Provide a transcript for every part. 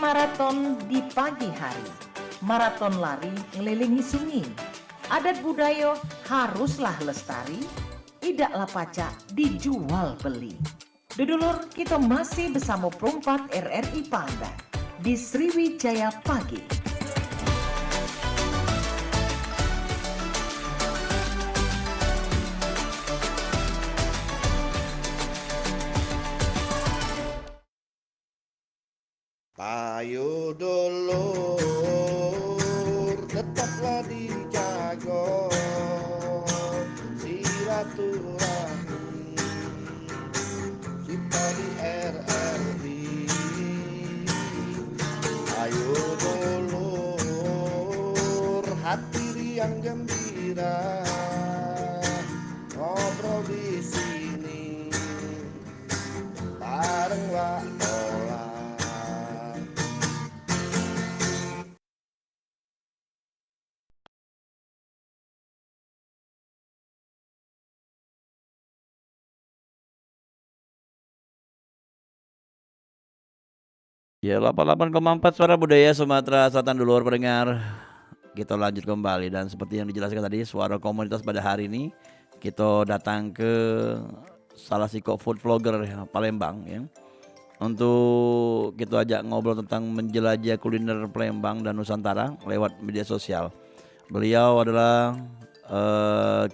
maraton di pagi hari. Maraton lari ngelilingi sungai. Adat budaya haruslah lestari, idaklah pacak dijual beli. Dudulur, kita masih bersama perempat RRI Pangandaran di Sriwijaya Pagi. Ayo dulur, tetaplah dijaga silaturahmi kita di RRI. Ayo dulur, hati riang gembira, ngobrol di sini bareng Wak Ola. Ya, 88,4 Suara Budaya Sumatera Selatan dulur pendengar. Kita lanjut kembali dan seperti yang dijelaskan tadi, suara komunitas pada hari ini kita datang ke salah siko food vlogger Palembang ya. Untuk kita ajak ngobrol tentang menjelajah kuliner Palembang dan Nusantara lewat media sosial. Beliau adalah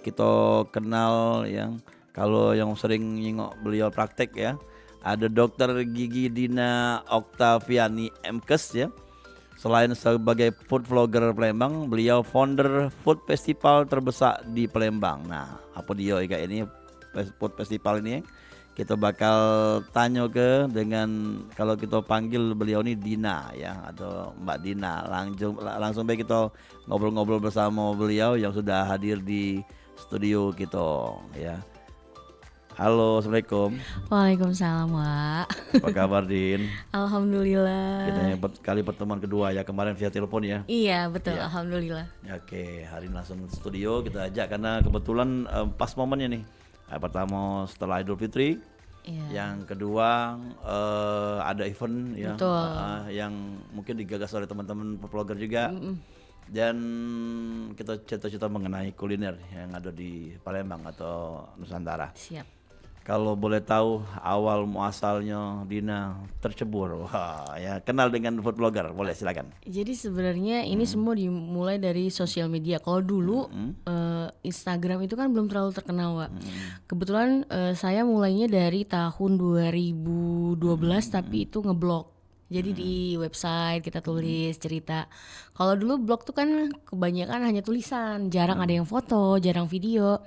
kita kenal yang kalau yang sering nyingok beliau praktek ya. Ada Dokter Gigi Dina Oktaviani MKes ya. Selain sebagai food vlogger Palembang, beliau founder food festival terbesar di Palembang. Nah, apa dia kayak ini food festival ini? Kita bakal tanya ke dengan kalau kita panggil beliau ini Dina ya atau Mbak Dina. Langsung baik kita ngobrol-ngobrol bersama beliau yang sudah hadir di studio kita ya. Halo, Assalamualaikum. Waalaikumsalam, Wak. Apa kabar, Din? Alhamdulillah. Kita kali pertemuan kedua ya, kemarin via telepon ya. Iya, betul. Iya. Alhamdulillah. Oke, hari ini langsung ke studio kita ajak karena kebetulan pas momennya nih. Pertama setelah Idul Fitri. Iya. Yang kedua ada event ya, Betul. yang mungkin digagas oleh teman-teman vlogger juga. Dan kita cerita-cerita mengenai kuliner yang ada di Palembang atau Nusantara. Siap. Kalau boleh tahu awal muasalnya Dina tercebur, wah ya kenal dengan food blogger, boleh silakan. Jadi sebenarnya ini semua dimulai dari sosial media. Kalau dulu Instagram itu kan belum terlalu terkenal, Wak. Kebetulan saya mulainya dari tahun 2012 tapi itu ngeblog. Jadi di website kita tulis cerita. Kalau dulu blog tuh kan kebanyakan hanya tulisan, jarang ada yang foto, jarang video.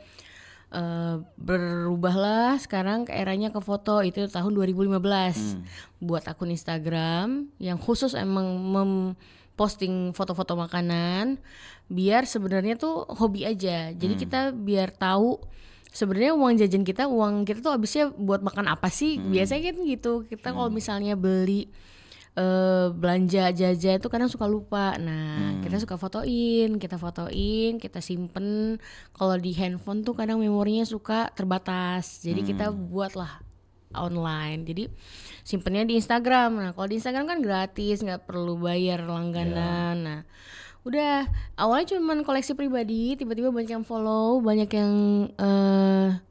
Berubahlah sekarang ke eranya ke foto, itu tahun 2015. Buat akun Instagram yang khusus emang memposting foto-foto makanan, biar sebenarnya tuh hobi aja. Jadi kita biar tahu sebenarnya uang jajan kita, uang kita tuh habisnya buat makan apa sih. Biasanya kan gitu. Kita kalau misalnya beli belanja jajan itu kadang suka lupa. Nah, kita suka fotoin, kita simpen. Kalau di handphone tuh kadang memorinya suka terbatas. Jadi kita buatlah online. Jadi simpennya di Instagram. Nah, kalau di Instagram kan gratis, nggak perlu bayar langganan. Nah, udah awalnya cuman koleksi pribadi, tiba-tiba banyak yang follow, banyak yang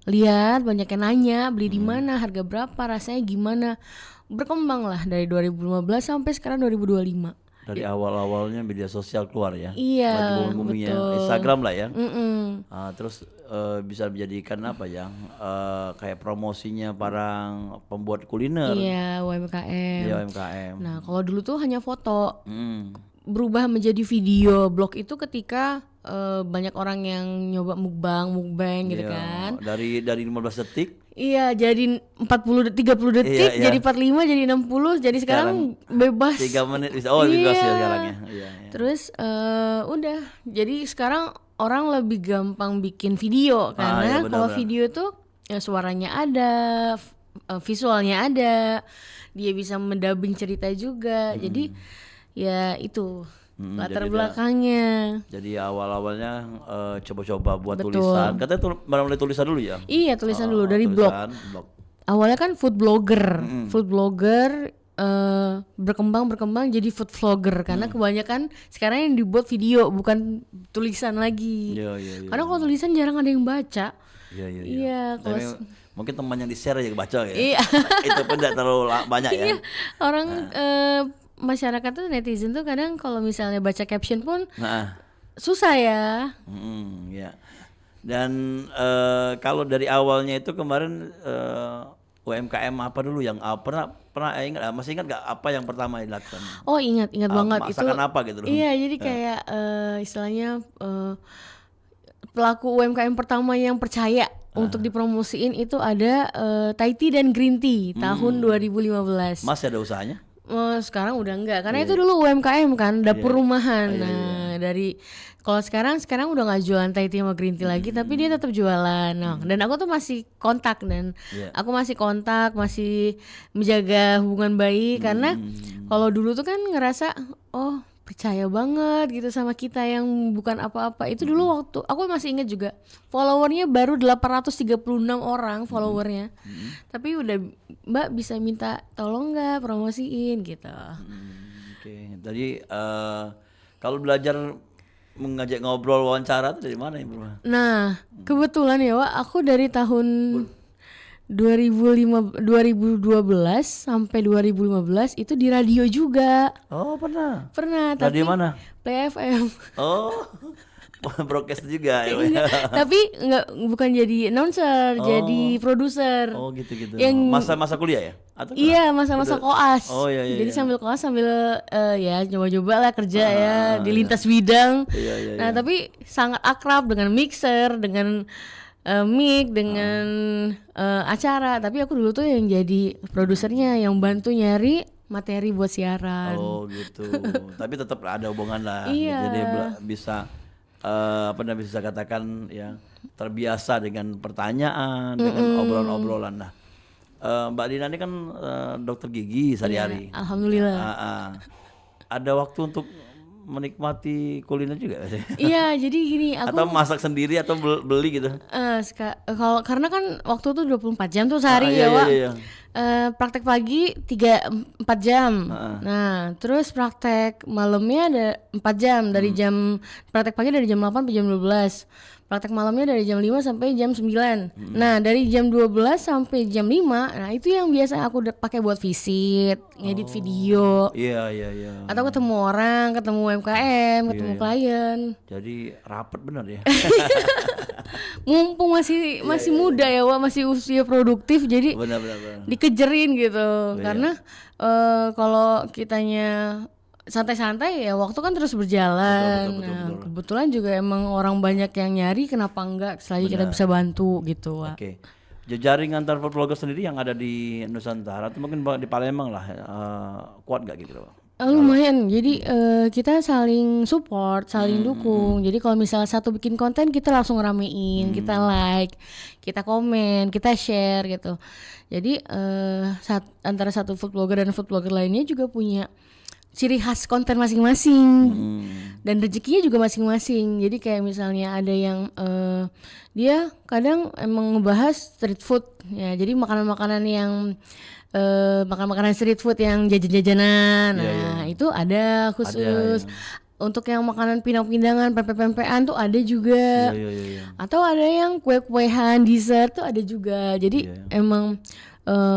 lihat, banyak yang nanya beli di mana, harga berapa, rasanya gimana. Berkembang lah dari 2015 sampai sekarang 2025. Dari awal-awalnya media sosial keluar ya. Iya, lagi booming-boomingnya betul. Instagram lah ya. Terus bisa dijadikan apa ya? Kayak promosinya para pembuat kuliner. Iya, UMKM. Iya, UMKM. Nah, kalau dulu tuh hanya foto. Berubah menjadi video blog itu ketika banyak orang yang nyoba mukbang gitu Iya, kan. Dari 15 detik. Iya, jadi 30 detik, Iya. jadi 45, jadi 60, jadi sekarang bebas. 3 menit bisa. Oh, bebas ya sekarang ya. Iya. Terus udah, jadi sekarang orang lebih gampang bikin video karena iya, kalau benar-benar. video tuh ya suaranya ada, visualnya ada, dia bisa mendubbing cerita juga. Jadi ya itu latar jadi belakangnya. Jadi awal-awalnya coba-coba buat Betul. tulisan. Katanya mulai tulisan dulu ya? Iya, tulisan dulu dari blog. Tulisan, blog. Awalnya kan food blogger, berkembang jadi food vlogger karena kebanyakan sekarang yang dibuat video bukan tulisan lagi. Iya. Karena kalau tulisan jarang ada yang baca. Iya. Iya, kalau Tapi mungkin teman yang di-share aja baca ya. Iya. Itu pun tidak terlalu banyak ya. Iya, orang masyarakat tuh netizen tuh kadang kalau misalnya baca caption pun Nah, susah ya. ya. Dan kalau dari awalnya itu kemarin UMKM apa dulu yang pernah masih ingat nggak apa yang pertama dilakukan? Oh ingat banget itu. Masakan apa gitu loh? Iya, jadi kayak istilahnya pelaku UMKM pertama yang percaya untuk dipromosiin itu ada Thai tea dan green tea tahun 2015. Masih ada usahanya? Sekarang udah enggak karena itu dulu UMKM kan, dapur rumahan. Iya. Nah, dari kalau sekarang udah nggak jualan Thai tea sama green tea lagi, tapi dia tetap jualan. Nah, dan aku tuh masih kontak dan aku masih menjaga hubungan baik karena kalau dulu tuh kan ngerasa percaya banget gitu sama kita yang bukan apa-apa. Itu dulu waktu aku masih ingat juga followernya baru 836 orang followernya. Tapi udah Mbak bisa minta tolong nggak promosiin gitu. Oke. Jadi kalau belajar mengajak ngobrol wawancara itu dari mana ya bro? Nah, kebetulan ya Wak, aku dari tahun 2012 sampai 2015 itu di radio juga. Oh pernah. Pernah, Radio tapi mana? Play FM. Oh, broadcast juga ya. Tapi bukan jadi announcer, jadi produser. Oh gitu. Yang- Masa-masa kuliah ya? Atau Iya, masa-masa koas. Oh, iya. Jadi sambil koas sambil ya coba-coba lah kerja ya di lintas bidang. Iya. Nah, tapi sangat akrab dengan mixer, dengan mic, dengan acara. Tapi aku dulu tuh yang jadi produsernya, yang bantu nyari materi buat siaran. Oh gitu. Tapi tetap ada hubungan lah. Iya. Jadi bisa bisa katakan ya terbiasa dengan pertanyaan, dengan obrolan-obrolan. Nah, Mbak Dina ini kan dokter gigi sehari-hari. Iya, alhamdulillah. Ada waktu untuk menikmati kuliner juga sih? Iya, jadi gini aku Atau masak sendiri atau beli gitu? kalau karena kan waktu tuh 24 jam tuh sehari Iya, ya, Wak. iya. Praktek pagi 3-4 jam. Nah, terus praktek malamnya ada 4 jam dari jam praktek pagi dari jam 8 sampai jam 12. Praktek malamnya dari jam 5 sampai jam 9. Nah, dari jam 12 sampai jam 5, nah itu yang biasa aku pakai buat visit, ngedit video, Iya. atau ketemu orang, ketemu UMKM, ketemu klien. Jadi rapet bener ya. Mumpung masih muda ya, Wak, masih usia produktif, jadi Benar. dikejerin gitu. Karena kalau kitanya santai-santai ya waktu kan terus berjalan. Betul. Kebetulan juga emang orang banyak yang nyari, kenapa enggak selagi kita bisa bantu gitu, Wak. Oke. Jejaring antar food vlogger sendiri yang ada di Nusantara atau mungkin di Palembang lah, kuat gak gitu Pak? Lumayan, jadi kita saling support, saling dukung. Jadi kalau misalnya satu bikin konten kita langsung ramein, kita like, kita komen, kita share gitu. Jadi antara satu food blogger dan food blogger lainnya juga punya ciri khas konten masing-masing dan rezekinya juga masing-masing. Jadi kayak misalnya ada yang dia kadang emang ngebahas street food ya, jadi makanan-makanan yang makanan street food yang jajan-jajanan. Nah itu ada khusus. Untuk yang makanan pinang-pindangan, pempek-pempekan tuh ada juga. Iya. Atau ada yang kue-kuehan, dessert tuh ada juga. Jadi emang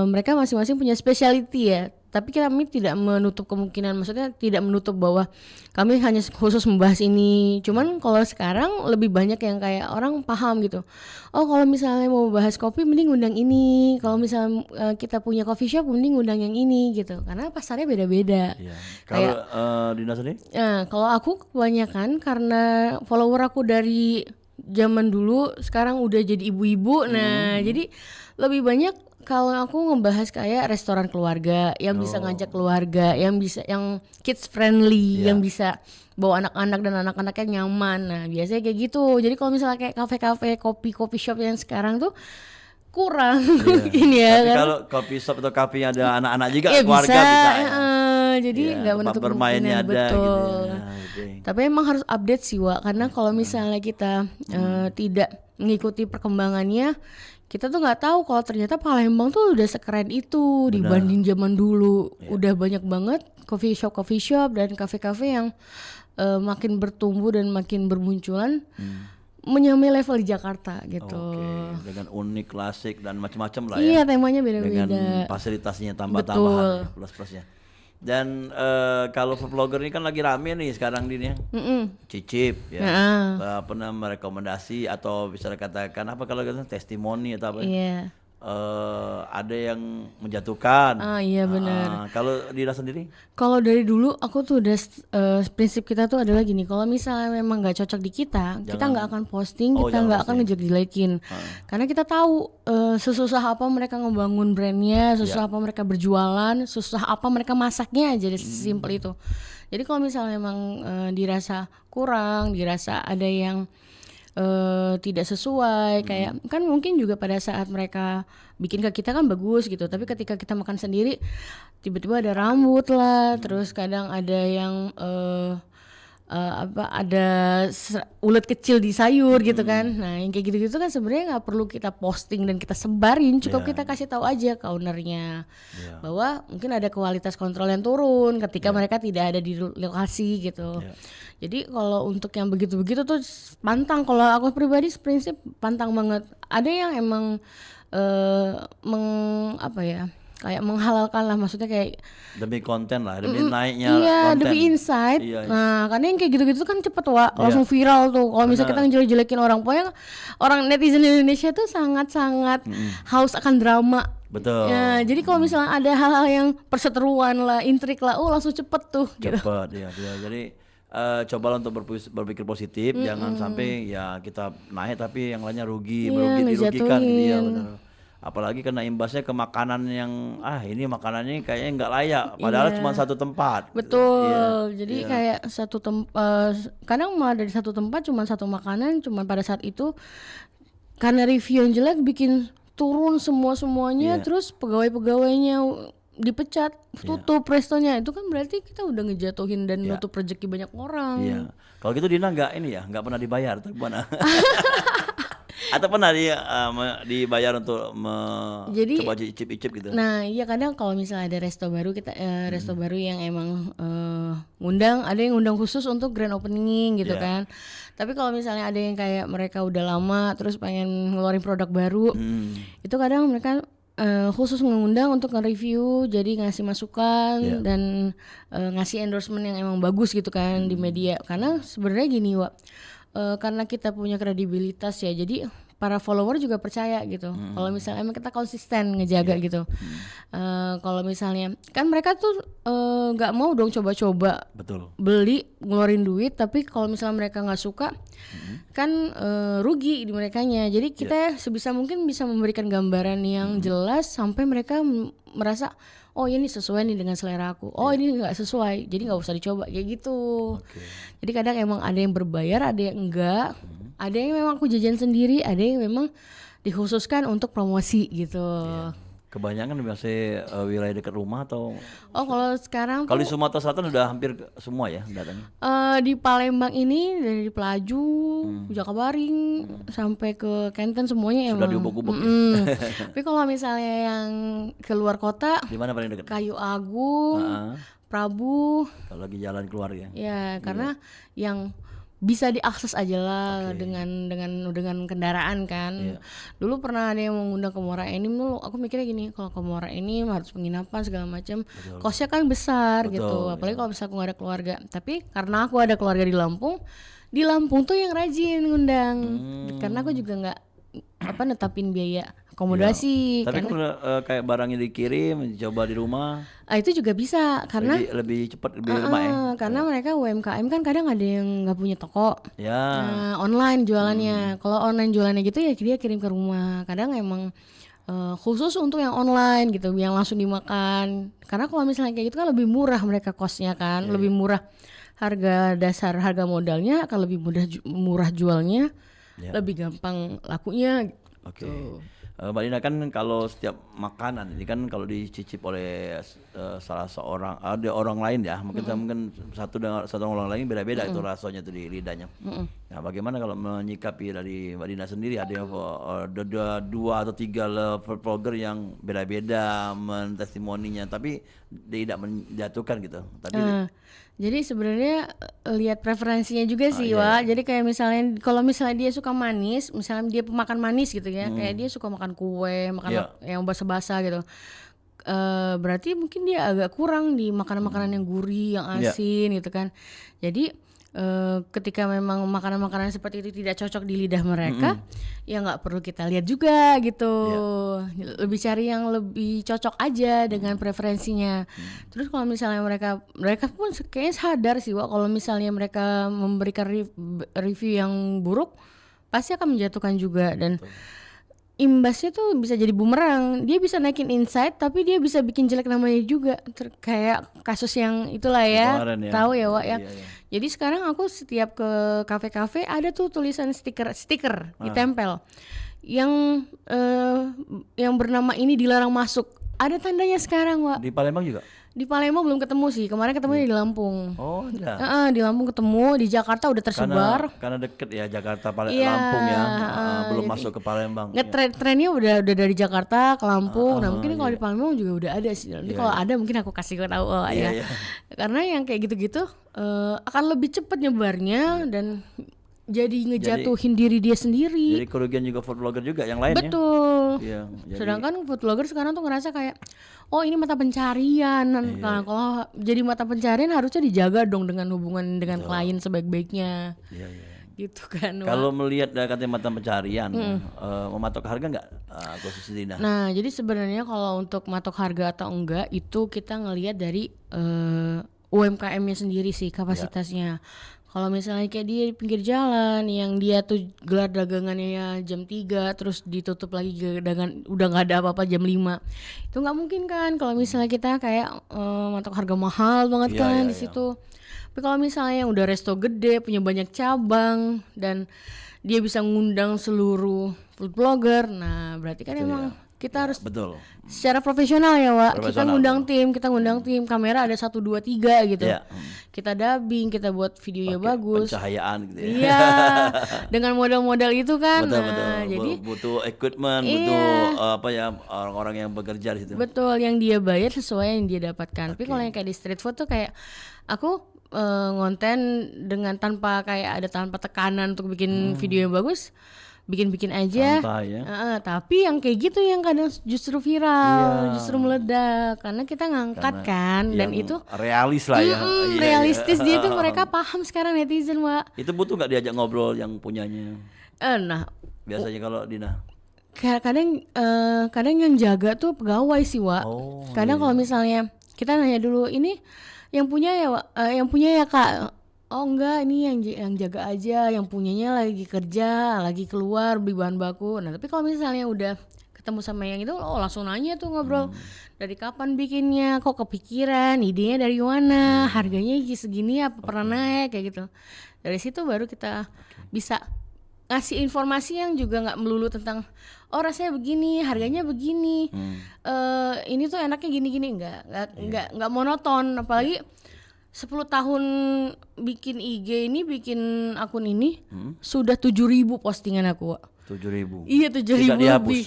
mereka masing-masing punya specialty ya. Tapi kami tidak menutup kemungkinan, maksudnya tidak menutup bahwa kami hanya khusus membahas ini. Cuman kalau sekarang lebih banyak yang kayak orang paham gitu. Oh kalau misalnya mau bahas kopi mending undang ini. Kalau misalnya kita punya coffee shop mending undang yang ini gitu. Karena pasarnya beda-beda. Iya. Kalau Dina sendiri? Kalau aku kebanyakan karena follower aku dari zaman dulu sekarang udah jadi ibu-ibu. Nah jadi lebih banyak kalau aku ngebahas kayak restoran keluarga yang bisa ngajak keluarga, yang kids friendly, yang bisa bawa anak-anak dan anak-anaknya nyaman. Nah biasanya kayak gitu. Jadi kalau misalnya kayak kafe-kafe, kopi shop yang sekarang tuh kurang mungkin ya. Tapi kalau kopi shop atau kafe ada anak-anak juga, ya keluarga bisa ya. Jadi nggak menutup bermainnya kemungkinan, ada betul. gitu ya. Tapi emang harus update sih, Wak, karena kalau misalnya kita tidak mengikuti perkembangannya, kita tuh nggak tahu kalau ternyata Palembang tuh udah sekeren itu dibanding zaman dulu. Udah banyak banget coffee shop dan kafe-kafe yang makin bertumbuh dan makin bermunculan. Menyamai level di Jakarta gitu. Oke, dengan unik, klasik dan macam-macam lah Iya, ya. temanya Dengan beda-beda. fasilitasnya Betul. tambah-tambahan ya, plus-plusnya. Dan kalau food blogger ini kan lagi rame nih sekarang di nih, Cicip ya. Pernah merekomendasi atau bisa dikatakan apa kalau kata testimoni atau apa? Iya. Ada yang menjatuhkan. Iya benar. Kalau Dina sendiri? Kalau dari dulu aku tuh udah prinsip kita tuh adalah gini, kalau misalnya memang nggak cocok di kita nggak akan posting, kita jangan nggak akan ngejelek-jelekin. Karena kita tahu sesusah apa mereka ngebangun brandnya, susah apa mereka berjualan, susah apa mereka masaknya aja, sesimpel itu. Jadi kalau misalnya memang dirasa kurang, dirasa ada yang tidak sesuai, kayak kan mungkin juga pada saat mereka bikin ke kita kan bagus gitu, tapi ketika kita makan sendiri tiba-tiba ada rambut lah, terus kadang ada yang ada ulet kecil di sayur gitu kan. Nah yang kayak gitu-gitu kan sebenarnya nggak perlu kita posting dan kita sebarin, cukup kita kasih tahu aja ke ownernya bahwa mungkin ada kualitas kontrol yang turun ketika mereka tidak ada di lokasi gitu. Jadi kalau untuk yang begitu-begitu tuh pantang, kalau aku pribadi prinsip pantang banget. Ada yang emang kayak menghalalkan lah, maksudnya kayak Demi konten lah, demi naiknya iya, konten. demi insight. Iya. Nah, karena yang kayak gitu-gitu kan cepet langsung viral tuh. Kalau misalnya kita ngejelek-jelekin orang, pokoknya orang netizen Indonesia tuh sangat-sangat haus akan drama. Betul. Ya, jadi kalau misalnya ada hal-hal yang perseteruan lah, intrik lah, langsung cepet tuh. Gitu. Cepet ya. Jadi cobalah untuk berpikir positif, jangan sampai ya kita naik tapi yang lainnya rugi, dirugikan gitu ya. Benar. Apalagi kena imbasnya ke makanan yang ini makanannya kayaknya nggak layak, padahal cuma satu tempat. Betul. Jadi kayak satu tempat, kadang malah dari satu tempat cuma satu makanan, cuma pada saat itu karena review yang jelek bikin turun semuanya, terus pegawai-pegawainya dipecat, tutup restonya. Itu kan berarti kita udah ngejatuhin dan nutup rezeki banyak orang. Iya. Kalau gitu Dina nggak pernah dibayar atau gimana? Atau pernah dibayar untuk coba icip-icip gitu? Nah iya, kadang kalau misalnya ada resto baru, kita resto baru yang emang ngundang, ada yang ngundang khusus untuk grand opening gitu kan. Tapi kalau misalnya ada yang kayak mereka udah lama terus pengen ngeluarin produk baru, itu kadang mereka khusus mengundang untuk nge-review, jadi ngasih masukan dan ngasih endorsement yang emang bagus gitu kan di media. Karena sebenarnya gini Wak, karena kita punya kredibilitas ya, jadi para follower juga percaya gitu. Kalau misalnya emang kita konsisten ngejaga gitu. Kalau misalnya kan mereka tuh nggak mau dong coba-coba beli ngeluarin duit, tapi kalau misalnya mereka nggak suka kan rugi di merekanya. Jadi kita sebisa mungkin bisa memberikan gambaran yang jelas sampai mereka merasa oh ini sesuai nih dengan selera aku, oh ini nggak sesuai, jadi nggak usah dicoba kayak gitu. Jadi kadang emang ada yang berbayar, ada yang enggak, ada yang memang aku jajan sendiri, ada yang memang dikhususkan untuk promosi gitu. Kebanyakan masih wilayah dekat rumah atau? Oh kalau sekarang kalau di Sumatera Selatan udah hampir semua ya datanya? Di Palembang ini dari Pelaju, Jakabaring sampai ke Kenten semuanya sudah emang diubuk-ubuk Tapi kalau misalnya yang keluar kota, di mana paling dekat? Kayu Agung, Prabu. Kalau lagi jalan keluar ya? Ya karena yang bisa diakses aja lah dengan kendaraan kan. Dulu pernah ada yang mengundang ke Muara Enim dulu, aku mikirnya gini, kalau ke Muara Enim harus penginapan segala macam, kosnya kan besar gitu. Apalagi kalau misalnya aku gak ada keluarga. Tapi karena aku ada keluarga di Lampung tuh yang rajin ngundang. Karena aku juga nggak netapin biaya akomodasi. Tapi kalau kayak barangnya dikirim, coba di rumah. Itu juga bisa karena lebih cepat, lebih lama ya. Karena mereka UMKM kan kadang ada yang nggak punya toko, online jualannya. Kalau online jualannya gitu ya dia kirim ke rumah. Kadang emang khusus untuk yang online gitu, yang langsung dimakan. Karena kalau misalnya kayak gitu kan lebih murah mereka kosnya kan, lebih murah harga dasar, harga modalnya akan lebih murah jualnya, lebih gampang lakunya. Oke. Mbak Dina kan kalau setiap makanan ini kan kalau dicicip oleh salah seorang ada orang lain ya, mungkin satu dengan satu orang lain beda-beda itu rasanya tuh di lidahnya. Nah, bagaimana kalau menyikapi dari Mbak Dina sendiri, ada yang ada 2 atau 3 level vlogger yang beda-beda mentestimoninya tapi tidak menjatuhkan gitu. Tadi Jadi sebenarnya lihat preferensinya juga sih, iya, Wak. Jadi kayak misalnya kalau misalnya dia suka manis, misalnya dia pemakan manis gitu ya, kayak dia suka makan kue, makan Iya. yang basah-basah gitu. Berarti mungkin dia agak kurang di makanan-makanan yang gurih, yang Iya. asin gitu kan. Jadi ketika memang makanan-makanan seperti itu tidak cocok di lidah mereka, ya nggak perlu kita lihat juga gitu. Lebih cari yang lebih cocok aja dengan preferensinya. Terus kalau misalnya mereka pun kayaknya sadar sih, Wak, kalau misalnya mereka memberikan review yang buruk, pasti akan menjatuhkan juga. Dan imbasnya tuh bisa jadi bumerang. Dia bisa naikin insight tapi dia bisa bikin jelek namanya juga. Kayak kasus yang itulah ya. Kemarin ya. Tahu ya, Wak ya. Iya, iya. Jadi sekarang aku setiap ke kafe-kafe ada tuh tulisan stiker ditempel. Yang bernama ini dilarang masuk. Ada tandanya sekarang, Wak. Di Palembang juga. Di Palembang belum ketemu sih. Kemarin ketemunya di Lampung. Oh, ada. Di Lampung ketemu, di Jakarta udah tersebar. Karena deket ya Jakarta Iya, Lampung ya. Belum jadi masuk ke Palembang. Trennya udah dari Jakarta ke Lampung. Nah mungkin kalau di Palembang juga udah ada sih. Nanti kalau ada mungkin aku kasih tahu Iya, ya. iya. Karena yang kayak gitu-gitu akan lebih cepat nyebarnya dan jadi ngejatuhin diri dia sendiri. Jadi kerugian juga food blogger juga yang lain Betul. ya. Iya. Jadi, Sedangkan food blogger sekarang tuh ngerasa kayak, oh ini mata pencarian. Nah kalau jadi mata pencarian harusnya dijaga dong dengan hubungan dengan klien sebaik-baiknya. iya, iya. Gitu kan, Wak. Kalau melihat dari kacamata pencarian, mematok harga nggak khusus Dina? Nah, jadi sebenarnya kalau untuk matok harga atau enggak itu kita ngelihat dari UMKM-nya sendiri sih kapasitasnya. Kalau misalnya kayak dia di pinggir jalan yang dia tuh gelar dagangannya ya jam 3 terus ditutup lagi dagangan udah nggak ada apa-apa jam 5. Itu nggak mungkin kan kalau misalnya kita kayak matok harga mahal banget Iya, kan iya, di situ. Tapi kalau misalnya yang udah resto gede, punya banyak cabang dan dia bisa ngundang seluruh food blogger, nah berarti kan emang kita harus Betul. secara profesional ya, Wak. Kita Profesional, ngundang tim, kamera ada 1 2 3 gitu. Iya. Kita dubbing, kita buat videonya Pakai bagus. pencahayaan gitu ya. Iya. Dengan modal-modal itu kan. Betul, Nah, betul. jadi Butuh equipment, Iya. butuh apa ya orang-orang yang bekerja di situ. betul yang dia bayar sesuai yang dia dapatkan. Tapi kalau yang kayak di street food tuh kayak aku ngonten dengan tanpa tekanan untuk bikin video yang bagus. Bikin aja. Santai ya. Tapi yang kayak gitu yang kadang justru viral, justru meledak karena kita ngangkat kan dan Yang itu realis lah ya. Iya, realistis iya. dia tuh mereka paham sekarang netizen, Wak. Itu butuh nggak diajak ngobrol yang punyanya? Nah, Biasanya kalau Dina. kadang yang jaga tuh pegawai sih, Wak. Oh, Kadang kalau misalnya kita nanya dulu ini yang punya ya, Wak, yang punya ya, Kak. Oh enggak, ini yang jaga aja, yang punyanya lagi kerja, lagi keluar beli bahan baku. Nah tapi kalau misalnya udah ketemu sama yang itu, langsung nanya tuh ngobrol. Dari kapan bikinnya, kok kepikiran, idenya dari mana, harganya segini apa pernah naik kayak gitu. Dari situ baru kita bisa ngasih informasi yang juga nggak melulu tentang rasanya begini, harganya begini, ini tuh enaknya gini-gini, nggak monoton, apalagi 10 tahun bikin IG ini, bikin akun ini sudah 7.000 postingan aku, Wak. 7.000. Iya 7.000 Tidak dihapus. lebih.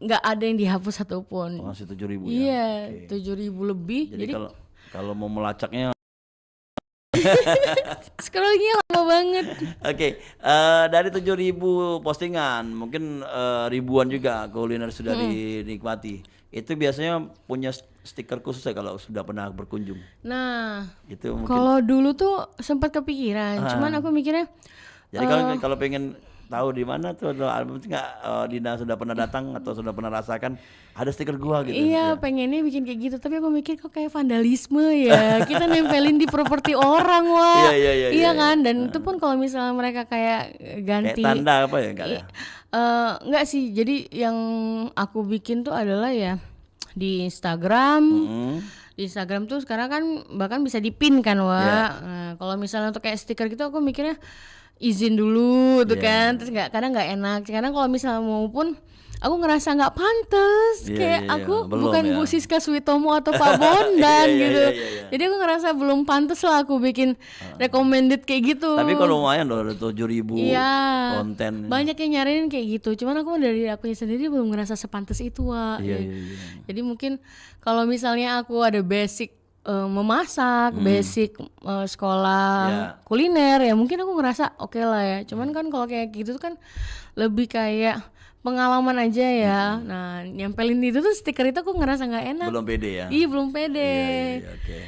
Nggak ada yang dihapus satupun. Masih 7.000 ya. Iya, Oke. 7.000 lebih. Jadi kalau mau melacaknya scrollingnya lama banget. Oke, dari 7.000 postingan, mungkin ribuan juga kuliner sudah dinikmati. Itu biasanya punya stiker khusus ya kalau sudah pernah berkunjung. Nah, Itu mungkin. kalau dulu tuh sempat kepikiran, cuman aku mikirnya Jadi kalau pengen tahu di mana tuh album nggak Dina sudah pernah datang atau sudah pernah rasakan ada stiker gua gitu. iya pengennya bikin kayak gitu, tapi aku mikir kok kayak vandalisme ya. Kita nempelin di properti orang, Wak. Iya, kan, dan itu pun kalau misalnya mereka kayak ganti Kayak tanda apa ya enggak ya? enggak sih. Jadi yang aku bikin tuh adalah ya di Instagram. Di Instagram tuh sekarang kan bahkan bisa dipin kan, Wak. Nah, kalau misalnya untuk kayak stiker gitu aku mikirnya izin dulu tuh kan, terus kadang nggak enak. Kadang kalau misalnya mau pun aku ngerasa nggak pantas. Iya, Kayak iya, aku belum bukan ya. Bu Siska Suitomo atau Pak Bondan Iya, iya, gitu. iya, iya. Jadi aku ngerasa belum pantas lah aku bikin recommended kayak gitu. Tapi kalau lumayan loh, ada 7.000 Iya, konten. banyak yang nyariin kayak gitu. Cuman aku dari akunya sendiri belum ngerasa sepantas itu, Wak. Iya, iya, iya. Jadi mungkin kalau misalnya aku ada basic memasak, basic sekolah Ya. kuliner ya mungkin aku ngerasa oke lah ya. Cuman kan kalau kayak gitu kan lebih kayak pengalaman aja ya. Nah, nyempelin itu tuh stiker itu aku ngerasa nggak enak. Belum pede ya. Iya, belum pede. Iya, oke.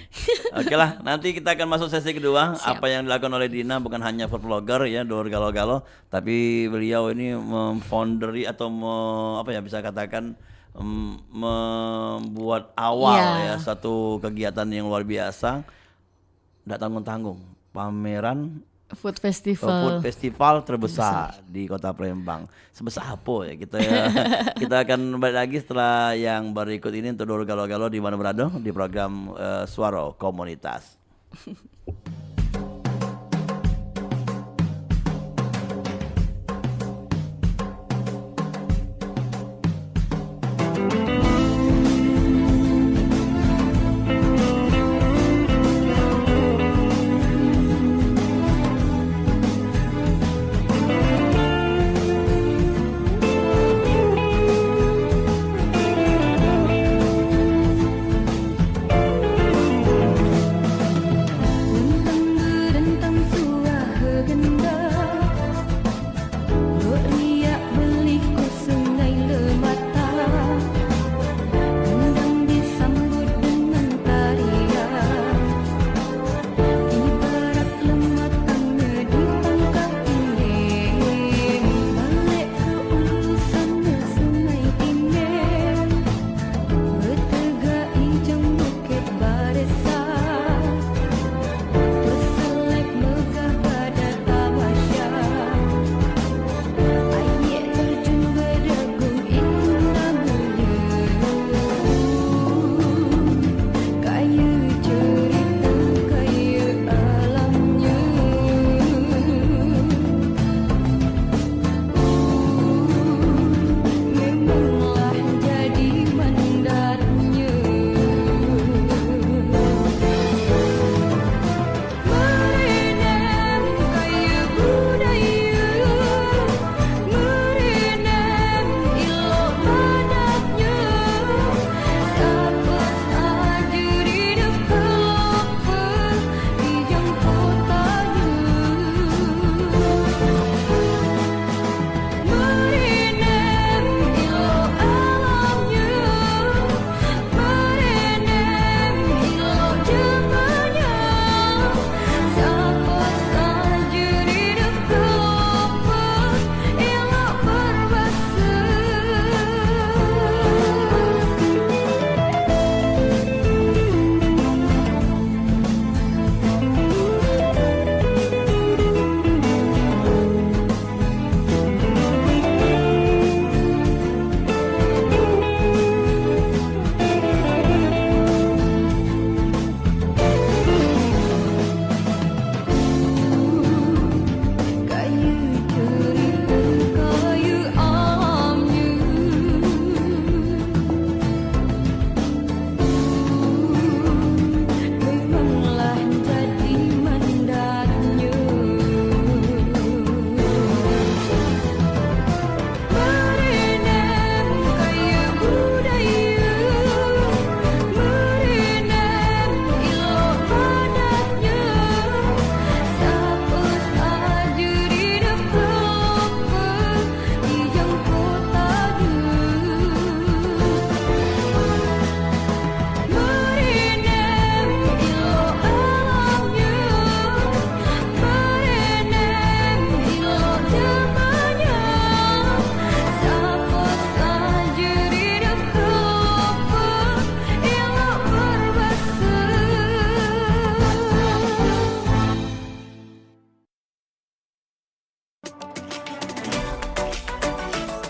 Oke lah, nanti kita akan masuk sesi kedua. Apa yang dilakukan oleh Dina bukan hanya food vlogger ya, Dor Galo-Galo, tapi beliau ini memfounderi atau bisa katakan membuat awal ya Iya. satu kegiatan yang luar biasa. Nggak tanggung-tanggung, pameran Food food festival. festival terbesar di Kota Palembang. Sebesar apa ya kita akan balik lagi setelah yang berikut ini untuk Dor Galo-Galo di mana berada di program Suara Komunitas.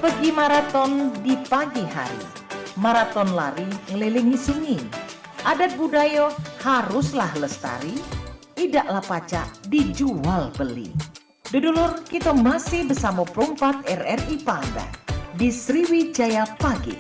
Pergi maraton di pagi hari. Maraton lari ngelilingi sungai. Adat budaya haruslah lestari. Idaklah pacak dijual beli. Dudulur, kita masih bersama Perumpat RRI Pandan. di Sriwijaya Pagi.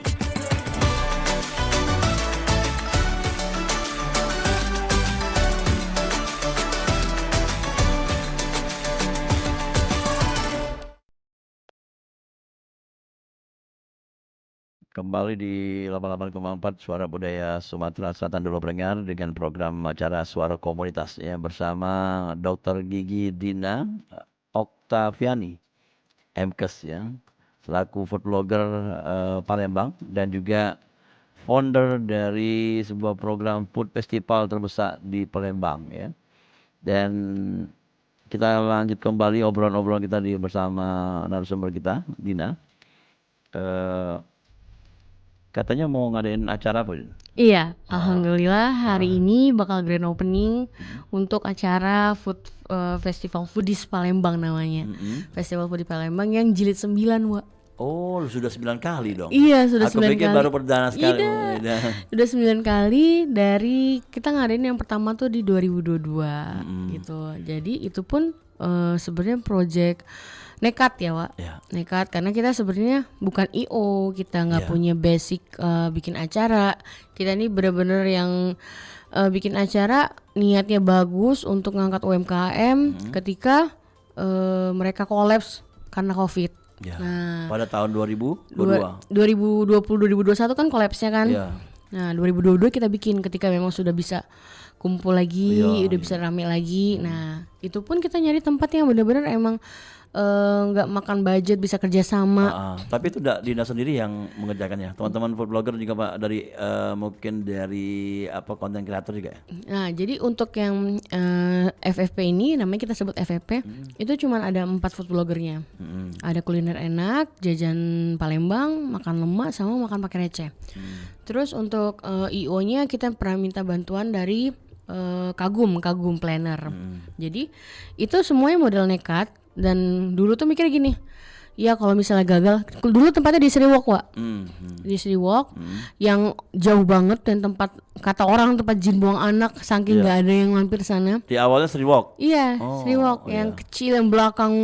Kembali di 88,4 Suara Budaya Sumatera Selatan dulu pendengar dengan program acara Suara Komunitas ya bersama Dr. Gigi Dina Oktaviani MKes ya selaku food blogger Palembang dan juga founder dari sebuah program food festival terbesar di Palembang ya. Dan kita lanjut kembali obrolan-obrolan kita bersama narasumber kita Dina. Katanya mau ngadain acara apa? Iya, alhamdulillah hari ini bakal grand opening untuk acara festival foodies Palembang namanya. Festival Foodie Palembang yang jilid 9, Wak. Oh, sudah 9 kali dong. Iya, sudah 9 kali. Aku pikir baru perdana sekali. Iya, udah 9 kali dari kita ngadain yang pertama tuh di 2022 gitu. Jadi itu pun sebenarnya project nekat ya, Wak. Ya. Nekat karena kita sebenarnya bukan IO, kita nggak punya basic bikin acara. Kita ini benar-benar yang bikin acara niatnya bagus untuk ngangkat UMKM ketika mereka kolaps karena COVID. Ya. Nah, Pada tahun 2022. 2020-2021 kan kolapsnya kan. Ya. Nah, 2022 kita bikin ketika memang sudah bisa kumpul lagi, udah bisa rame lagi. Nah, itu pun kita nyari tempat yang benar-benar emang nggak makan budget, bisa kerja sama. Tapi itu Dina sendiri yang mengerjakannya. Teman-teman food blogger juga Pak dari mungkin dari apa konten kreator juga ya? Nah, jadi untuk yang FFP ini namanya kita sebut FFP, itu cuma ada 4 food bloggernya. Ada kuliner enak, jajan Palembang, makan lemak sama makan pakai receh. Terus untuk IO-nya kita pernah minta bantuan dari Kagum Planner. Jadi itu semuanya modal nekat. Dan dulu tuh mikir gini, ya kalau misalnya gagal, dulu tempatnya di Sriwok, Wak. Di Sriwok yang jauh banget dan tempat kata orang tempat jin buang anak saking nggak ada yang mampir sana. Di awalnya Sriwok. Iya, Sriwok yang kecil yang belakang.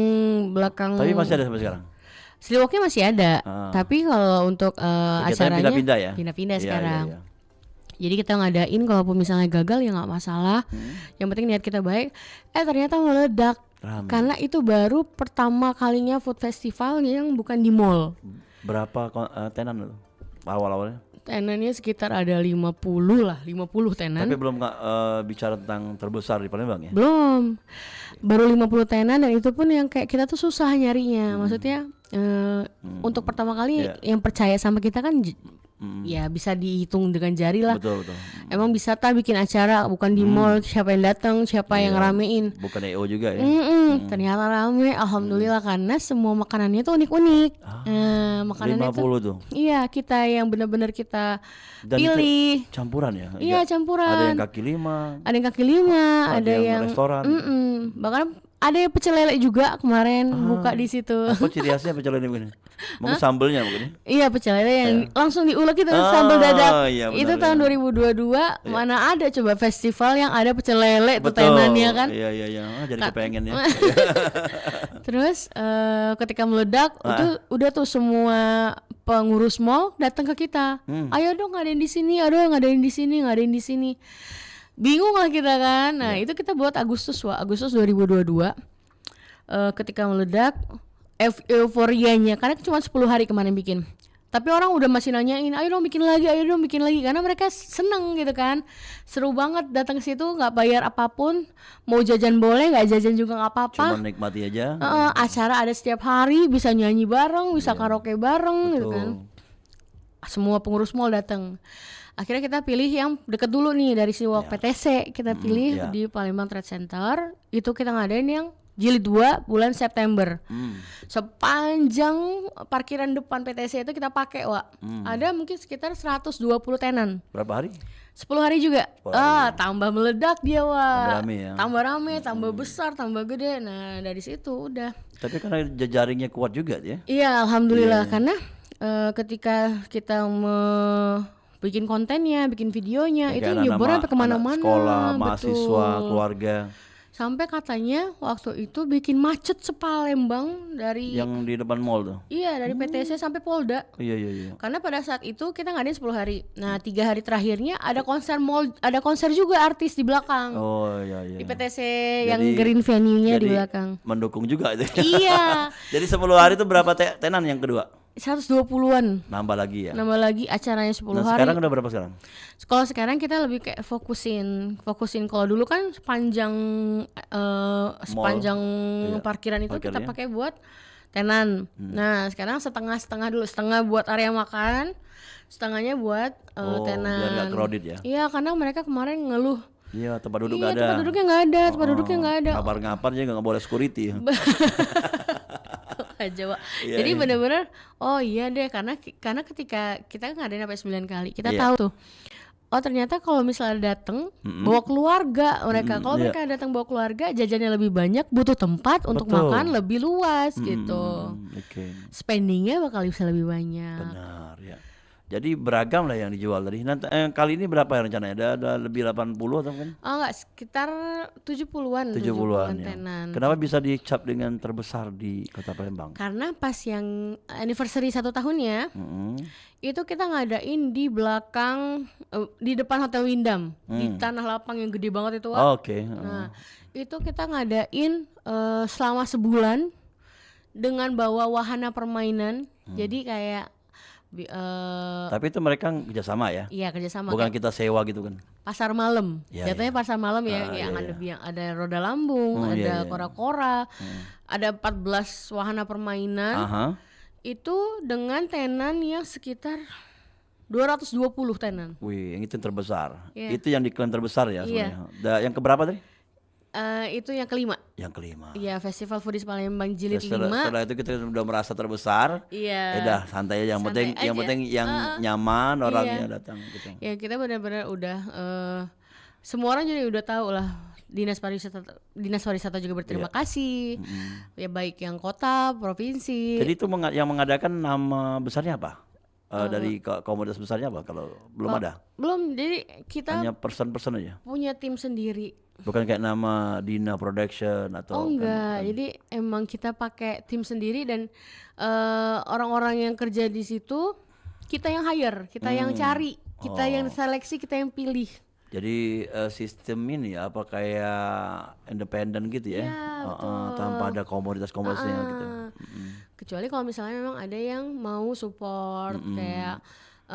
Tapi masih ada sampai sekarang. Sriwoknya masih ada, tapi kalau untuk acaranya pindah-pindah ya. Pindah-pindah sekarang. Iya. Jadi kita ngadain kalaupun misalnya gagal ya nggak masalah. Yang penting niat kita baik. Ternyata meledak. Rame. Karena itu baru pertama kalinya food festival yang bukan di mall. Berapa tenan itu awal-awalnya? Tenannya sekitar ada 50 tenan. Tapi belum bicara tentang terbesar di Palembang ya? Belum. Baru 50 tenan dan itu pun yang kayak kita tuh susah nyarinya. Maksudnya untuk pertama kali yang percaya sama kita kan ya bisa dihitung dengan jari lah. Betul. Emang bisa bikin acara bukan di mall, siapa yang datang, siapa yang ramein. Bukan EO juga ya. Ternyata rame, alhamdulillah karena semua makanannya tuh unik-unik. Makanannya 50 tuh. Iya, kita yang benar-benar kita Dan pilih. itu campuran ya? Iya, campuran. Ada yang kaki lima. Ada yang restoran. Bahkan ada yang pecel lele juga kemarin buka di situ. Apa ciri khasnya pecel lele begini? Mungkin sambelnya mungkin. Iya, pecel lele yang langsung diulek itu sambal dadak. Iya, benar, itu tahun 2022 mana ada coba festival yang ada pecel lele tuh tenannya kan. Iya. Jadi kepengen ya. Terus ketika meledak itu udah tuh semua pengurus mall datang ke kita. Ayo dong ngadain di sini, ngadain di sini. Bingung lah kita kan. Nah, itu kita buat Agustus 2022. Ketika meledak euforianya karena cuma 10 hari kemarin bikin. Tapi orang udah masih nanyain, ayo dong bikin lagi karena mereka seneng gitu kan. Seru banget datang ke situ, nggak bayar apapun, mau jajan boleh, nggak jajan juga nggak apa-apa. Cuma nikmati aja. Acara ada setiap hari, bisa nyanyi bareng, bisa karaoke bareng gitu kan. Semua pengurus mall datang. Akhirnya kita pilih yang deket dulu nih dari Sriwok PTC, kita pilih di Palembang Trade Center. Itu kita ngadain yang jilid 2 bulan September. Sepanjang parkiran depan PTC itu kita pakai, Wak. Ada mungkin sekitar 120 tenan. Berapa hari? 10 hari juga. Tambah meledak dia, Wak. Tambah rame, tambah besar, tambah gede. Nah, dari situ udah. Tapi karena jaringnya kuat juga ya. Iya, alhamdulillah karena ketika kita bikin kontennya, bikin videonya, itu nyebar sampai kemana-mana. Sekolah, mahasiswa, keluarga. Sampai katanya waktu itu bikin macet sepalembang dari Yang di depan mall tuh. iya dari PTC sampai Polda. Iya. Karena pada saat itu kita ngadain 10 hari. Nah 3 hari terakhirnya ada konser mall, ada konser juga artis di belakang. Oh iya. Di PTC yang Jadi- green venue-nya di Jadi belakang. mendukung juga itu. Iya, Jadi 10 hari itu berapa tenan yang kedua? 120-an. Nambah lagi ya. Nambah lagi acaranya 10 Nah, hari. sekarang udah berapa sekarang? Kalau sekarang kita lebih kayak fokusin. Kalau dulu kan sepanjang Iya, parkiran itu kita parkirnya. pakai buat tenan. Nah, sekarang setengah dulu, setengah buat area makan, setengahnya buat tenan. biar nggak crowded ya. Iya, karena mereka kemarin ngeluh. Iya, tempat duduk Iya, nggak ada. tempat duduknya nggak ada, tempat duduknya nggak ada. Ngapar-ngapar aja nggak boleh security. Aja, Wak. Iya, Jadi iya. bener-bener oh iya deh, karena ketika kita ngadain sampai 9 kali kita Iya. tahu tuh, oh ternyata kalau misalnya datang bawa keluarga mereka, kalau iya. mereka datang bawa keluarga jajannya lebih banyak, butuh tempat untuk Betul. makan lebih luas gitu, Oke. spendingnya bakal bisa lebih banyak. Benar ya. Jadi beragam lah yang dijual tadi. Nanti kali ini berapa ya rencananya? Ada lebih 80 atau kan? Oh enggak, sekitar 70-an 70-an ya. tenan. Kenapa bisa dicap dengan terbesar di Kota Palembang? Karena pas yang anniversary 1 tahunnya Mm-mm. itu kita ngadain di belakang di depan Hotel Windam di tanah lapang yang gede banget itu, Wak. Oh, oke. Nah itu kita ngadain selama sebulan dengan bawa wahana permainan. Jadi kayak Tapi itu mereka kerjasama ya? iya kerjasama, Bukan kayak kita sewa gitu kan? pasar malam. Iya, Jatuhnya pasar malam ya, Ah, yang iya, ada iya. yang ada roda lambung, Oh, iya, ada iya. kora-kora, ada 14 wahana permainan. Aha. Itu dengan tenan yang sekitar 220 tenan. Wih, yang itu yang terbesar. Iya. Itu yang diklaim terbesar ya Iya. sebenarnya. Yang keberapa tadi? Itu yang kelima. Yang kelima. Iya, Festival Foodies Palembang Jilid Setelah 5. itu kita sudah merasa terbesar. Iya. Dah santai aja. Yang Santai penting yang aja. penting yang nyaman orangnya datang gitu. Ya kita benar-benar udah semua orang jadi udah tahu lah, Dinas Pariwisata juga berterima kasih. Ya baik yang kota, provinsi. Jadi itu yang mengadakan nama besarnya apa? Dari komunitas besarnya apa? Kalau belum ada, Belum, jadi kita hanya person-person aja. punya tim sendiri. Bukan kayak nama Dina Production atau Oh enggak, jadi emang kita pakai tim sendiri dan orang-orang yang kerja di situ kita yang hire, kita yang cari, kita yang seleksi, kita yang pilih. Jadi sistem ini ya, apa kayak independen gitu ya? Iya, Tanpa ada komoditas-komoditasnya gitu. Kecuali kalau misalnya memang ada yang mau support kayak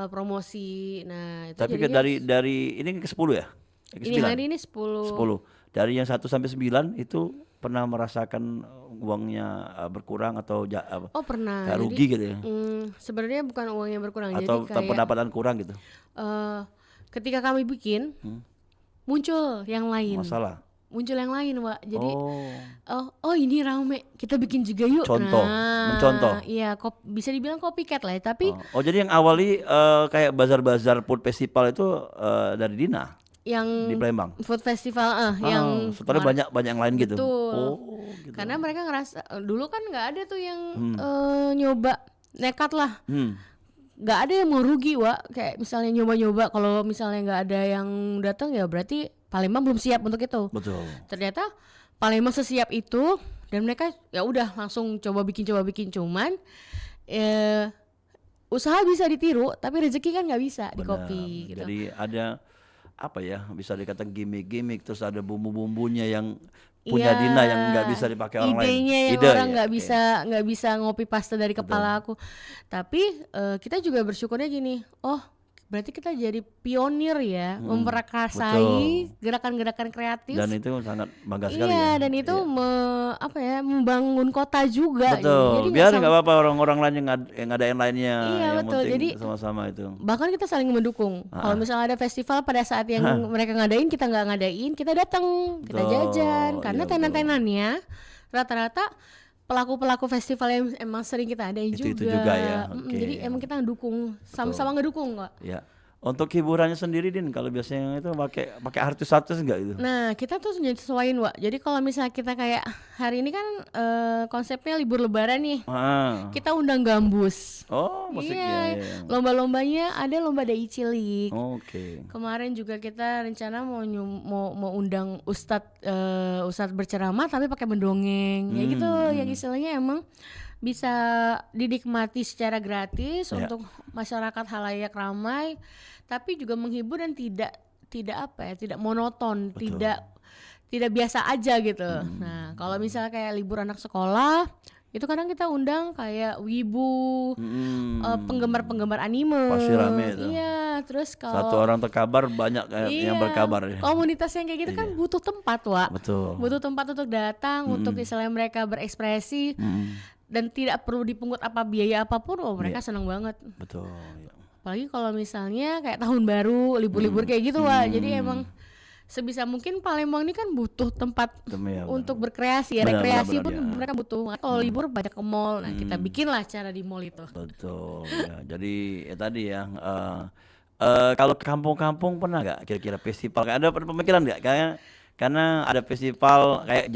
promosi. Nah, itu Tapi jadinya dari ini ke 10 ya? Ke ini 9? hari ini 10. 10. Dari yang 1 sampai 9 itu pernah merasakan uangnya berkurang atau apa? Oh pernah. Kayak Jadi, rugi gitu ya? sebenarnya bukan uang yang berkurang, Atau jadi kayak pendapatan kurang gitu? ketika kami bikin muncul yang lain. Masalah. Muncul yang lain, Wak. Jadi Oh, ini rame, kita bikin juga yuk. Contoh, mencontoh. Iya, bisa dibilang copycat lah ya, tapi jadi yang awali kayak bazar-bazar food festival itu dari Dina yang di Palembang. food festival yang setelah banyak yang lain gitu. Betul. Oh, gitu. Karena mereka ngerasa dulu kan nggak ada tuh yang nyoba, nekat lah. Nggak ada yang mau rugi, Wak. Kayak misalnya nyoba-nyoba, kalau misalnya nggak ada yang datang ya berarti Palembang belum siap untuk itu. Betul. Ternyata Palembang sesiap itu dan mereka ya udah langsung coba bikin cuman usaha bisa ditiru tapi rezeki kan nggak bisa di Benar. kopi gitu. Jadi ada apa ya, bisa dikatakan gimmick-gimmick, terus ada bumbu-bumbunya yang punya Iya, Dina yang nggak bisa dipakai orang lain. idenya yang Ide orang ya, nggak oke. nggak bisa ngopi pasta dari kepala aku. Tapi kita juga bersyukurnya gini, oh berarti kita jadi pionir ya, memprakarsai gerakan-gerakan kreatif. Dan itu sangat bangga sekali Iya, ya. dan itu membangun kota juga. Betul. Gitu. Jadi Biar nggak apa-apa orang-orang lain yang ngadain lainnya. Iya, yang betul. penting Jadi sama-sama itu. bahkan kita saling mendukung. Kalau misalnya ada festival pada saat yang mereka ngadain, kita nggak ngadain, kita datang, kita Betul, jajan. Karena iya, tenan-tenannya rata-rata pelaku-pelaku festival yang emang sering kita adain Itu juga. juga ya, oke. Jadi emang kita ngedukung, sama-sama ngedukung kok. Ya. Untuk hiburannya sendiri Din, kalau biasanya itu pakai artis-artis enggak itu? Nah, kita tuh nyesuaiin, Wak. Jadi kalau misalnya kita kayak hari ini kan konsepnya libur lebaran nih. Ah. Kita undang gambus. Oh, musiknya Iya, ya. lomba-lombanya ada lomba dai cilik. Oke. Kemarin juga kita rencana mau undang ustadz berceramah tapi pakai mendongeng. Ya gitu, yang istilahnya emang bisa dinikmati secara gratis Ya. untuk masyarakat halayak ramai, tapi juga menghibur dan tidak apa ya, tidak monoton, Betul. tidak biasa aja gitu. Nah, kalau misalnya kayak libur anak sekolah, itu kadang kita undang kayak wibu, penggemar-penggemar anime. Pasti rame itu. Iya, terus Satu kalau orang terkabar banyak yang berkabar ya. komunitas yang kayak gitu kan butuh tempat, Wak. Betul. Butuh tempat untuk datang, untuk istilahnya mereka berekspresi. Dan tidak perlu dipungut biaya apapun, mereka senang banget. Betul. Ya. Apalagi kalau misalnya kayak tahun baru, libur-libur kayak gitu, Wak. Jadi emang sebisa mungkin Palembang ini kan butuh tempat Ya, untuk berkreasi, ya. Benar, Rekreasi benar, pun ya. mereka butuh. Makanya kalau libur banyak ke mall. Nah, kita bikinlah acara di mall itu. Betul. Ya. Jadi ya tadi ya. Kalau ke kampung-kampung pernah nggak kira-kira festival? Ada pemikiran nggak? Karena ada festival kayak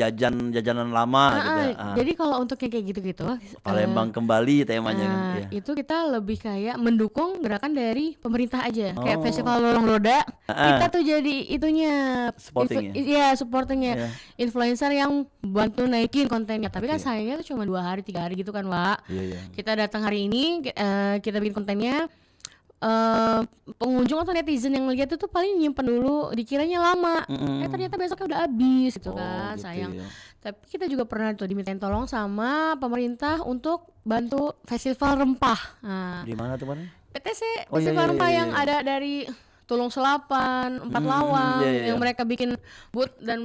jajanan lama gitu. Jadi kalau untuk yang kayak gitu-gitu, Palembang kembali temanya kan. Ya. itu kita lebih kayak mendukung gerakan dari pemerintah aja. Kayak festival Lorong Roda, kita tuh jadi itunya, Supporting ya? iya, supportingnya, Iya. influencer yang bantu naikin kontennya. Tapi kan sayangnya tuh cuma 2 hari 3 hari gitu kan, Wak. Iya, iya. Kita datang hari ini, kita bikin kontennya, pengunjung atau netizen yang lihat itu paling nyimpen dulu, dikiranya lama, ternyata besoknya udah habis gitu kan, gitu sayang. ya. Tapi kita juga pernah tuh dimintain tolong sama pemerintah untuk bantu festival rempah. Nah, Di mana tuh, Pan? PTC, Oh, iya, festival iya, rempah iya, yang iya. ada dari Tulung Selapan, Empat Lawang, iya, iya. yang mereka bikin booth dan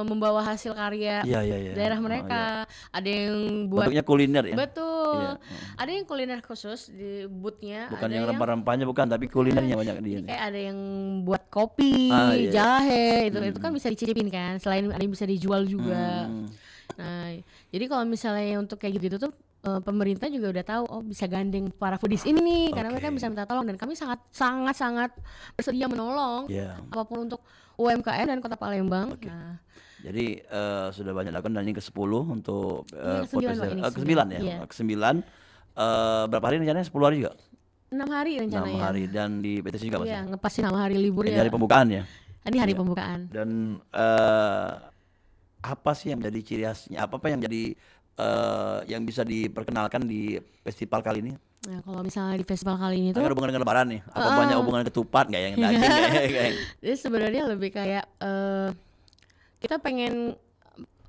membawa hasil karya Iya, iya, iya. daerah Oh, mereka. Ada yang buat Bentuknya kuliner ya? betul, Iya. ada yang kuliner khusus di boothnya, Bukan ada yang rempah-rempahnya bukan, tapi kulinernya banyak di jadi sini. kayak ada yang buat kopi, Iya. jahe, itu kan bisa dicicipin kan. Selain ada yang bisa dijual juga. Hmm. Nah, jadi kalau misalnya untuk kayak gitu tuh pemerintah juga udah tahu, oh bisa gandeng para foodies ini nih, karena mereka bisa minta tolong dan kami sangat bersedia menolong Iya. apapun untuk UMKM dan Kota Palembang. Nah, Jadi sudah banyak lakukan dan ini ke-10 untuk Ini ke-9, food Pak, festival. ini Ke-9 ya. iya. Ke-9 berapa hari rencananya? 10 hari juga? 6 hari 6 rencananya. hari dan di PTC juga pasti. Iya, ngepasin sama hari libur Ini ya. hari pembukaan ya. Ini hari pembukaan. Dan apa sih yang menjadi ciri khasnya? Apa yang jadi yang bisa diperkenalkan di festival kali ini? Nah, kalau misalnya di festival kali ini tuh Ada hubungan dengan lebaran nih? Apa banyak hubungan ketupat nggak yang daging? Kayak- jadi sebenarnya lebih kayak kita pengen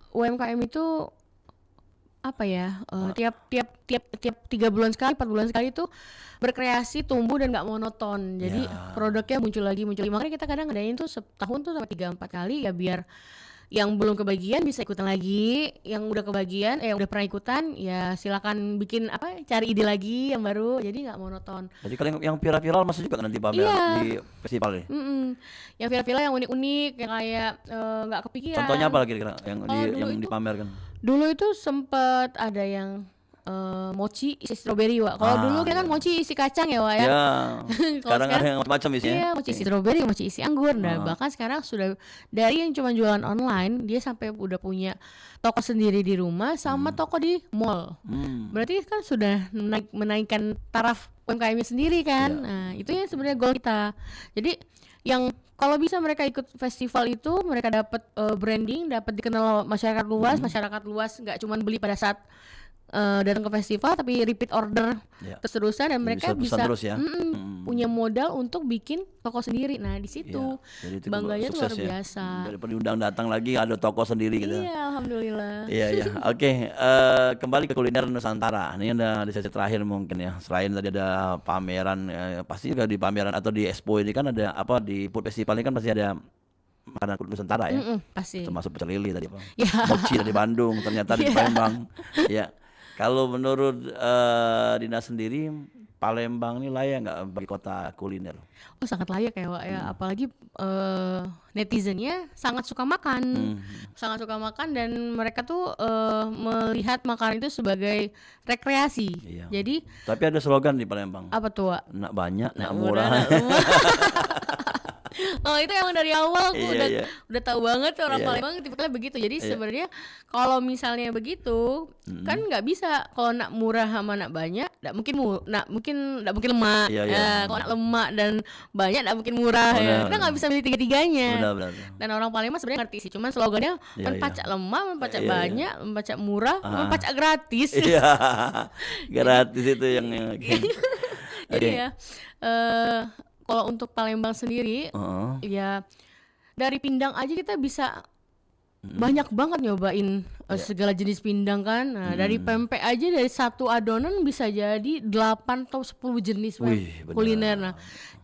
UMKM itu apa ya, tiap 3 bulan sekali, 4 bulan sekali itu berkreasi, tumbuh dan nggak monoton. Jadi produknya muncul lagi. Makanya kita kadang ngadain tuh setahun tuh sampai 3-4 kali ya, biar yang belum kebagian bisa ikutan lagi, yang udah kebagian, yang udah pernah ikutan ya silakan bikin cari ide lagi yang baru, jadi nggak monoton. Jadi kalau yang viral-viral masih juga nanti pamer Iya. di festival ini. Yang viral-viral yang unik-unik, yang kayak nggak kepikiran. Contohnya apa kira-kira yang dulu yang itu- dipamerkan? Dulu itu sempet ada yang mochi isi stroberi, Wak. Kalau dulu kita kan mochi isi kacang ya, Wak ya. Ya, sekarang ada yang macam-macam isinya. Iya, mochi isi stroberi, mochi isi anggur. Nah, bahkan sekarang sudah dari yang cuma jualan online, dia sampai udah punya toko sendiri di rumah sama toko di mall. Berarti kan sudah menaikkan taraf UMKM-nya sendiri kan. Nah, itu yang sebenarnya goal kita. Jadi yang kalau bisa mereka ikut festival itu, mereka dapat branding, dapat dikenal masyarakat luas, nggak cuma beli pada saat datang ke festival, tapi repeat order Ya. terus-terusan dan Jadi mereka bisa bisa pesan terus ya. punya modal untuk bikin toko sendiri. Nah, di situ Ya, jadi itu bangganya tuh sukses luar ya. biasa. Daripada diundang datang lagi ada toko sendiri gitu. Iya, alhamdulillah. Iya, iya. Oke, kembali ke kuliner Nusantara. Ini ada di sesi terakhir mungkin ya. Selain tadi ada pameran, pasti juga di pameran atau di expo ini kan ada apa, di food festival ini kan pasti ada makanan Nusantara ya. Pasti. Termasuk pecel lele tadi, Pak. Ya. Mochi dari Bandung, ternyata di Palembang. Ya. Kalau menurut Dina sendiri, Palembang ini layak nggak bagi kota kuliner? Oh sangat layak ya Wak ya, apalagi netizennya sangat suka makan, sangat suka makan dan mereka tuh melihat makanan itu sebagai rekreasi. Iya. Jadi Tapi ada slogan di Palembang. apa tuh Wak? Nak banyak, nak Murah, murah. nak lemah. Oh itu emang dari awal aku Iya. udah tahu banget orang Iya. Palembang tipikalnya begitu. Jadi sebenarnya kalau misalnya begitu kan nggak bisa, kalau nak murah sama nak banyak, nggak mungkin nak mungkin lemak. Iya. Kalau nak lemak dan banyak nggak mungkin murah ya. Benar. Kita nggak bisa milih tiga-tiganya. Benar. Dan orang Palembang sebenarnya ngerti sih, cuman slogannya Iya. pacak lemak, pacak Iya. banyak, pacak murah, pacak gratis. Iya, gratis itu yang oke. Jadi ya kalau untuk Palembang sendiri Heeh. ya dari pindang aja kita bisa banyak banget nyobain segala jenis pindang kan. Nah, dari pempek aja dari satu adonan bisa jadi 8 atau 10 jenis Wih, benar. kuliner. Nah,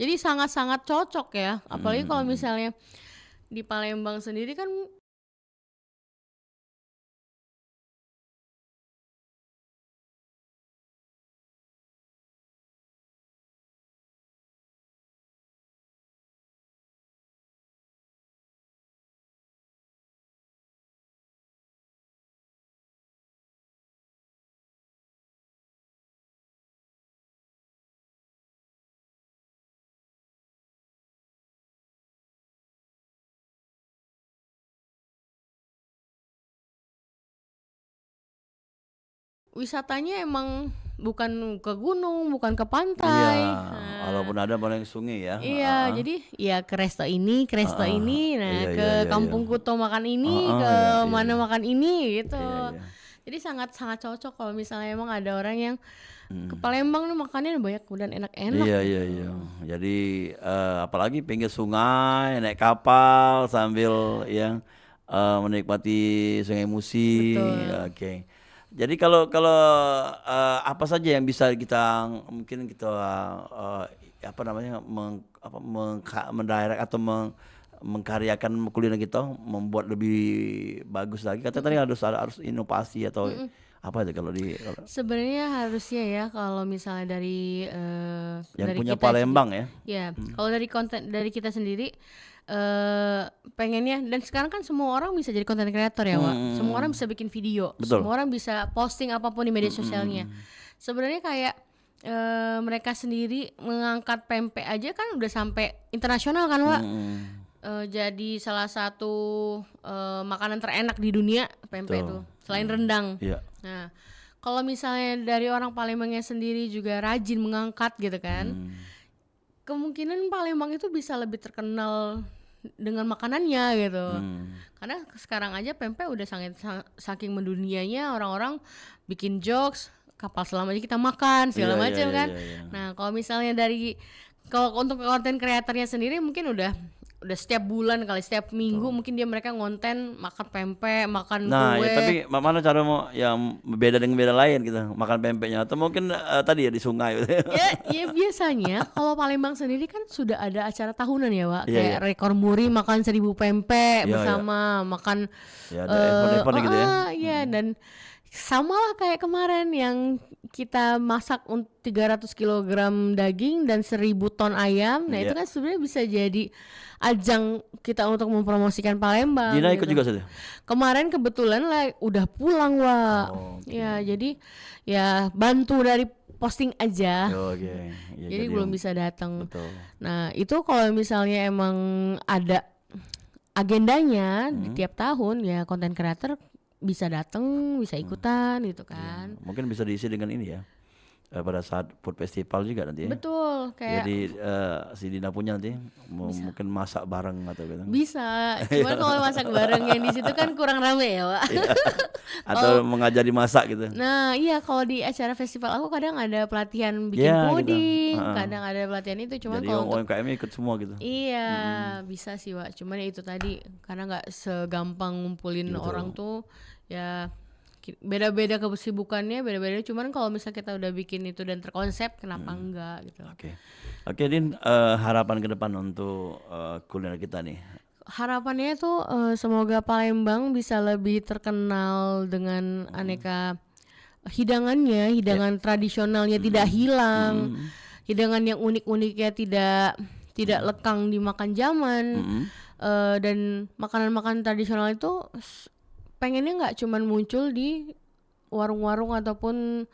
jadi sangat-sangat cocok ya. Apalagi kalau misalnya di Palembang sendiri kan wisatanya emang bukan ke gunung, bukan ke pantai. Iya, walaupun ada paling sungai ya. Iya, jadi ya ke resto ini, nah Iya. kampung kuto makan ini, ke iya. mana makan ini gitu. Iya. Jadi sangat cocok kalau misalnya emang ada orang yang ke Palembang nih makannya banyak dan enak-enak. Iya. Jadi apalagi pinggir sungai, naik kapal sambil yang menikmati Sungai Musi. Betul. Oke. Jadi kalau apa saja yang bisa kita mungkin kita apa namanya mendirect atau mengkaryakan kuliner kita membuat lebih bagus lagi. Kata tadi harus inovasi atau apa itu kalau Sebenarnya harusnya ya kalau misalnya dari yang dari punya kita Palembang ya. ya, kalau dari konten dari kita sendiri pengennya, dan sekarang kan semua orang bisa jadi content creator ya Wak. Semua orang bisa bikin video, Betul. semua orang bisa posting apapun di media sosialnya. Sebenarnya kayak mereka sendiri mengangkat pempek aja kan udah sampai internasional kan Wak. Jadi salah satu makanan terenak di dunia pempek itu selain rendang. Iya. Nah, kalau misalnya dari orang Palembangnya sendiri juga rajin mengangkat gitu kan, kemungkinan Palembang itu bisa lebih terkenal dengan makanannya gitu. Karena sekarang aja pempek udah saking mendunianya, orang-orang bikin jokes, kapal selam aja kita makan segala Iya, macam iya, kan. iya. Nah, kalau misalnya kalau untuk konten kreatornya sendiri mungkin udah setiap bulan kali, setiap minggu mungkin mereka ngonten makan pempek, makan Nah, kue. ya, tapi mana cara mau yang beda dengan beda lain gitu makan pempeknya atau mungkin tadi ya di sungai gitu. Ya biasanya kalau Palembang sendiri kan sudah ada acara tahunan ya Wak, Iya, kayak rekor muri makan 1000 pempek Iya, bersama, makan Ya ada event-event gitu ya. iya, dan sama lah kayak kemarin yang kita masak 300 kg daging dan 1000 ton ayam. Nah itu Iya. kan sebenarnya bisa jadi ajang kita untuk mempromosikan Palembang Dina ikut gitu. juga sudah. Kemarin kebetulan lah udah pulang Wak. Oh, oke. Ya jadi ya bantu dari posting aja. Oke. Ya, Jadi belum bisa datang. Betul. Nah itu kalau misalnya emang ada agendanya di tiap tahun ya konten creator bisa datang, bisa ikutan gitu kan. Mungkin bisa diisi dengan ini ya. Pada saat food festival juga nanti ya. Betul, kayak Jadi si Dina punya nanti mungkin masak bareng atau gitu. bisa. Cuman kalau masak bareng yang di situ kan kurang rame ya, Pak. Atau mengajari masak gitu. Nah, iya kalau di acara festival aku kadang ada pelatihan bikin Iya, gitu. puding, Heeh. kadang ada pelatihan itu. Cuman Jadi kalau untuk UMKM ikut semua gitu. iya bisa sih, Wak. Cuman ya itu tadi karena nggak segampang ngumpulin orang tuh ya beda-beda kesibukannya, beda-beda. Cuman kalau misalnya kita udah bikin itu dan terkonsep, kenapa enggak gitu. Oke Din, harapan ke depan untuk kuliner kita nih. Harapannya tuh semoga Palembang bisa lebih terkenal dengan aneka hidangannya, hidangan tradisionalnya tidak hilang, hidangan yang unik-uniknya tidak lekang dimakan zaman, dan makanan-makanan tradisional itu pengennya nggak cuman muncul di warung-warung ataupun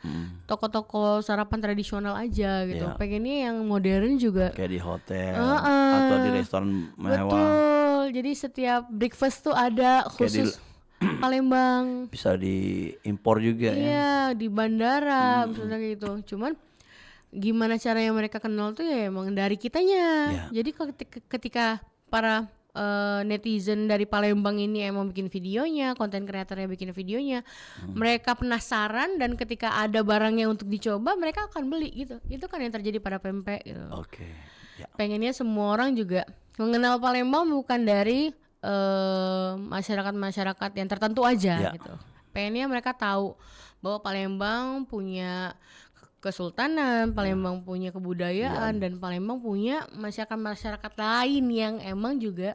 toko-toko sarapan tradisional aja gitu. Iya. Pengennya yang modern juga. Kayak di hotel Heeh. atau di restoran mewah. Betul. Jadi setiap breakfast tuh ada Kayak khusus Palembang. Bisa diimpor juga ya. Iya, di bandara misalnya kayak gitu. Cuman gimana caranya mereka kenal tuh ya emang dari kitanya. Iya. Jadi ketika para netizen dari Palembang ini emang bikin videonya, konten kreatornya bikin videonya, mereka penasaran dan ketika ada barangnya untuk dicoba, mereka akan beli gitu. Itu kan yang terjadi pada pempek gitu. Oke. Ya. Pengennya semua orang juga mengenal Palembang bukan dari masyarakat-masyarakat yang tertentu aja Ya. gitu. Pengennya mereka tahu bahwa Palembang punya kesultanan, Palembang punya kebudayaan, dan Palembang punya masyarakat-masyarakat lain yang emang juga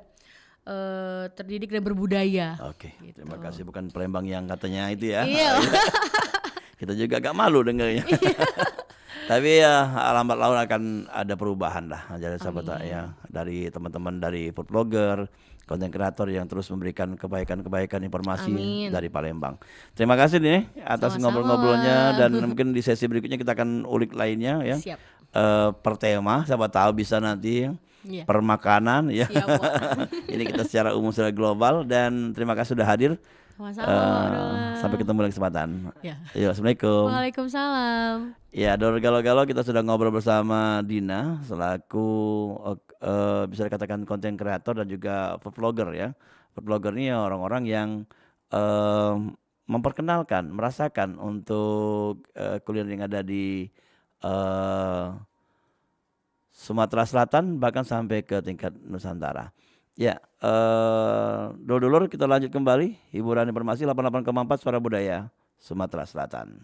terdidik dan berbudaya. Oke. Terima kasih, bukan Palembang yang katanya itu ya. Iya. Kita juga agak malu dengarnya. Tapi ya lambat laun akan ada perubahan lah. Jadi sahabat ya, dari teman-teman dari food blogger, konten kreator yang terus memberikan kebaikan-kebaikan informasi Amin. dari Palembang. Terima kasih nih atas Sama-sama. ngobrol-ngobrolnya, dan mungkin di sesi berikutnya kita akan ulik lainnya ya. Siap. Per tema, siapa tahu bisa nanti Iya. per makanan ya. Siap, Wak. Ini kita secara umum, secara global, dan terima kasih sudah hadir. Sama-sama. Sampai ketemu lagi kesempatan. Ya. Yuk, assalamualaikum. Waalaikumsalam. Ya, Dor Galau-Galau, kita sudah ngobrol bersama Dina selaku bisa dikatakan konten kreator dan juga food vlogger ya. Food vlogger ini orang-orang yang memperkenalkan, merasakan untuk kuliner yang ada di Sumatera Selatan, bahkan sampai ke tingkat Nusantara. Ya, dulur-dulur, kita lanjut kembali hiburan informasi 88,4 Suara Budaya Sumatera Selatan.